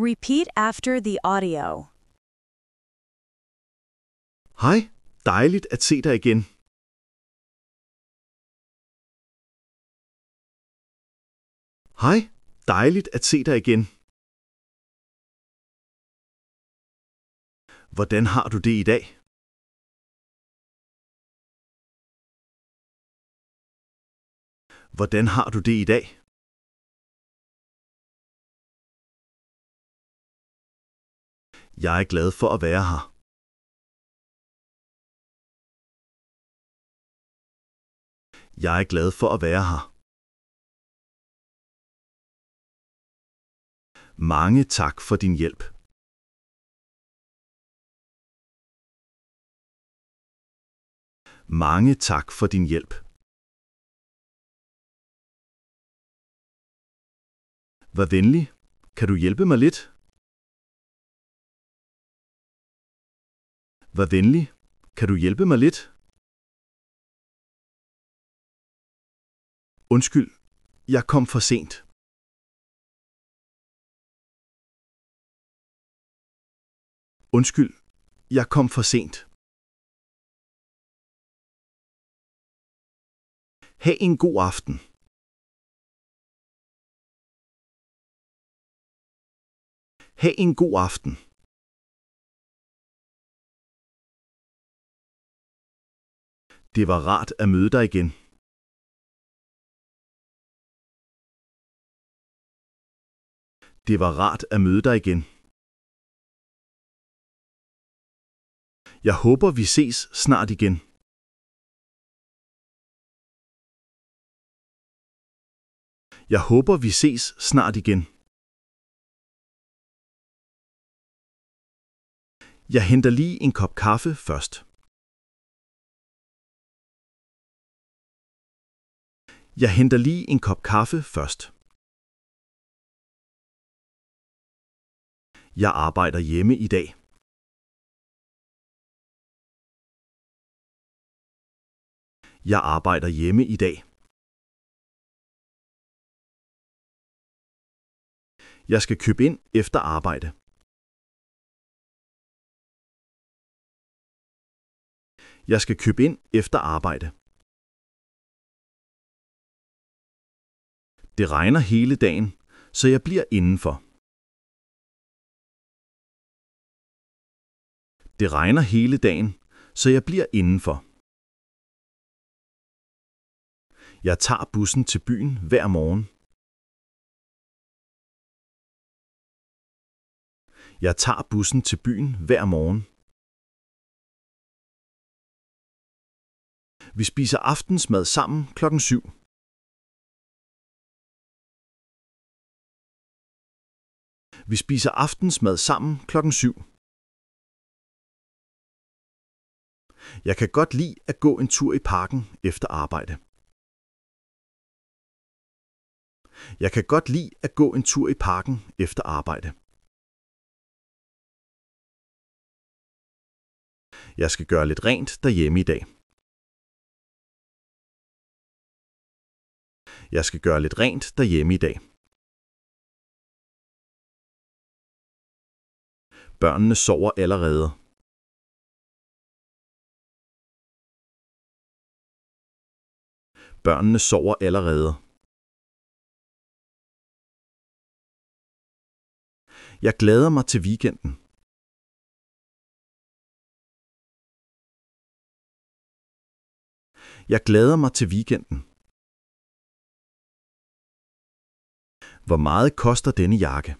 Repeat after the audio. Hej, dejligt at se dig igen. Hej, dejligt at se dig igen. Hvordan har du det i dag? Hvordan har du det i dag? Jeg er glad for at være her. Jeg er glad for at være her. Mange tak for din hjælp. Mange tak for din hjælp. Vær venlig. Kan du hjælpe mig lidt? Vær venlig. Kan du hjælpe mig lidt? Undskyld, jeg kom for sent. Undskyld, jeg kom for sent. Ha' en god aften. Ha' en god aften. Det var rart at møde dig igen. Det var rart at møde dig igen. Jeg håber, vi ses snart igen. Jeg håber, vi ses snart igen. Jeg henter lige en kop kaffe først. Jeg henter lige en kop kaffe først. Jeg arbejder hjemme i dag. Jeg arbejder hjemme i dag. Jeg skal købe ind efter arbejde. Jeg skal købe ind efter arbejde. Det regner hele dagen, så jeg bliver indenfor. Det regner hele dagen, så jeg bliver indenfor. Jeg tager bussen til byen hver morgen. Jeg tager bussen til byen hver morgen. Vi spiser aftensmad sammen 7:00. Vi spiser aftensmad sammen 7:00. Jeg kan godt lide at gå en tur i parken efter arbejde. Jeg kan godt lide at gå en tur i parken efter arbejde. Jeg skal gøre lidt rent derhjemme i dag. Jeg skal gøre lidt rent derhjemme i dag. Børnene sover allerede. Børnene sover allerede. Jeg glæder mig til weekenden. Jeg glæder mig til weekenden. Hvor meget koster denne jakke?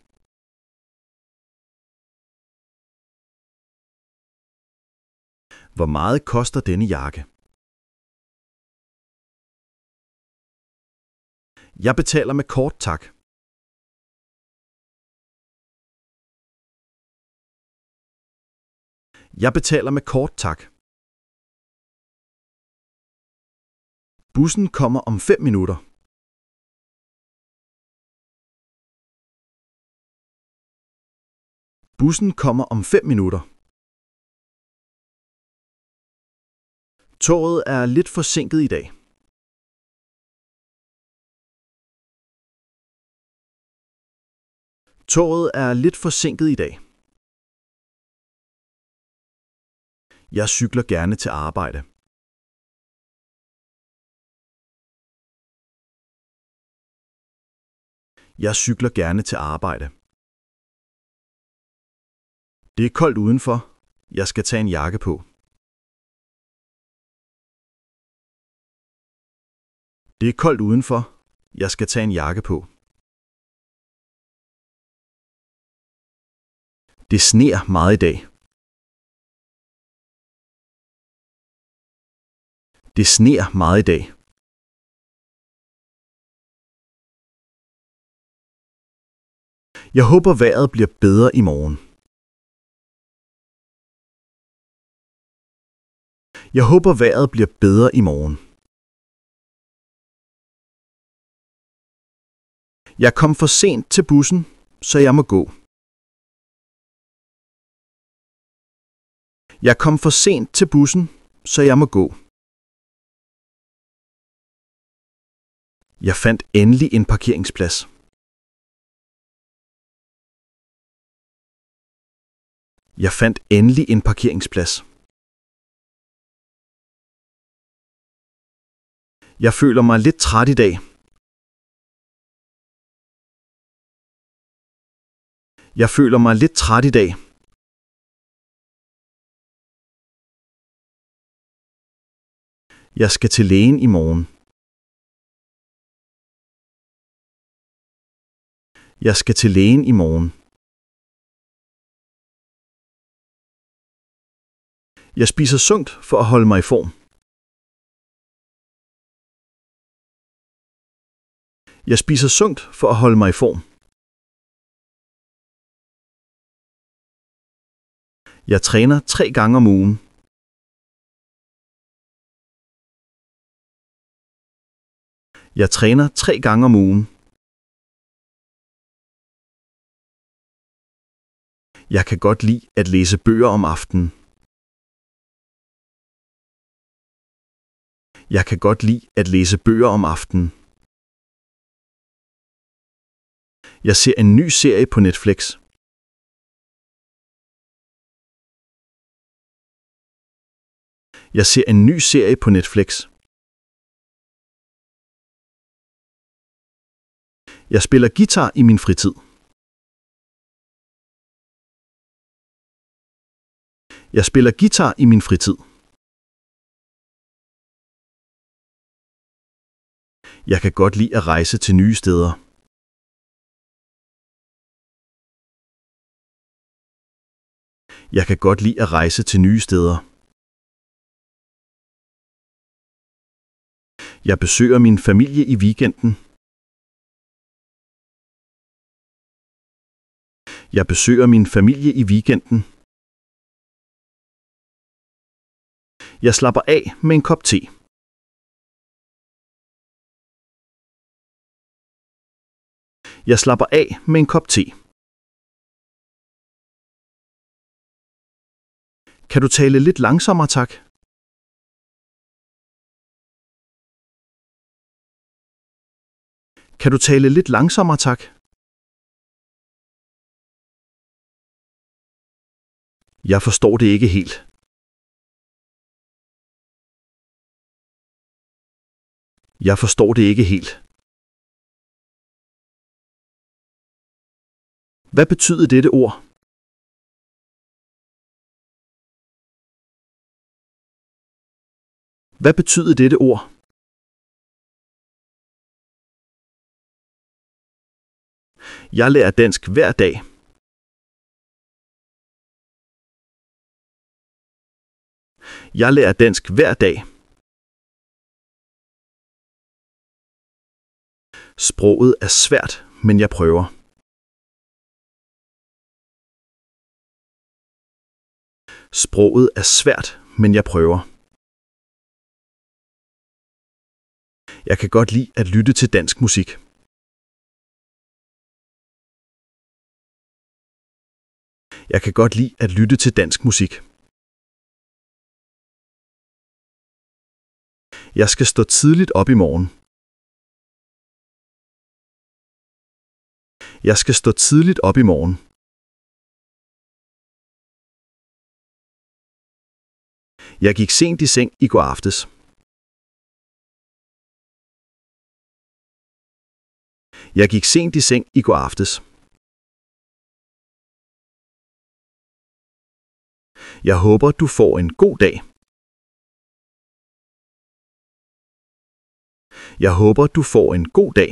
Hvor meget koster denne jakke? Jeg betaler med kort, tak. Jeg betaler med kort, tak. Bussen kommer om 5 minutter. Bussen kommer om 5 minutter. Toget er lidt forsinket i dag. Toget er lidt forsinket i dag. Jeg cykler gerne til arbejde. Jeg cykler gerne til arbejde. Det er koldt udenfor. Jeg skal tage en jakke på. Det er koldt udenfor. Jeg skal tage en jakke på. Det sner meget i dag. Det sner meget i dag. Jeg håber vejret bliver bedre i morgen. Jeg håber vejret bliver bedre i morgen. Jeg kom for sent til bussen, så jeg må gå. Jeg kom for sent til bussen, så jeg må gå. Jeg fandt endelig en parkeringsplads. Jeg fandt endelig en parkeringsplads. Jeg føler mig lidt træt i dag. Jeg føler mig lidt træt i dag. Jeg skal til lægen i morgen. Jeg skal til lægen i morgen. Jeg spiser sundt for at holde mig i form. Jeg spiser sundt for at holde mig i form. Jeg træner 3 gange om ugen. Jeg træner 3 gange om ugen. Jeg kan godt lide at læse bøger om aftenen. Jeg kan godt lide at læse bøger om aftenen. Jeg ser en ny serie på Netflix. Jeg ser en ny serie på Netflix. Jeg spiller guitar i min fritid. Jeg spiller guitar i min fritid. Jeg kan godt lide at rejse til nye steder. Jeg kan godt lide at rejse til nye steder. Jeg besøger min familie i weekenden. Jeg besøger min familie i weekenden. Jeg slapper af med en kop te. Jeg slapper af med en kop te. Kan du tale lidt langsommere, tak? Kan du tale lidt langsommere, tak? Jeg forstår det ikke helt. Jeg forstår det ikke helt. Hvad betyder dette ord? Hvad betyder dette ord? Jeg lærer dansk hver dag. Jeg lærer dansk hver dag. Sproget er svært, men jeg prøver. Sproget er svært, men jeg prøver. Jeg kan godt lide at lytte til dansk musik. Jeg kan godt lide at lytte til dansk musik. Jeg skal stå tidligt op i morgen. Jeg skal stå tidligt op i morgen. Jeg gik sent i seng i går aftes. Jeg gik sent i seng i går aftes. Jeg håber, du får en god dag. Jeg håber, du får en god dag.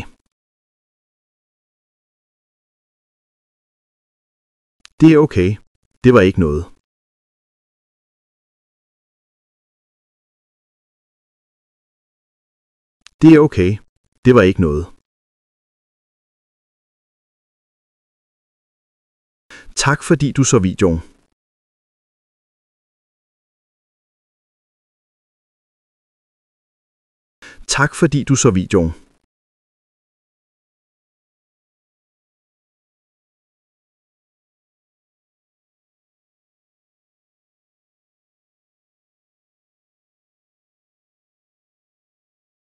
Det er okay. Det var ikke noget. Det er okay. Det var ikke noget. Tak fordi du så videoen. Tak fordi du så videoen.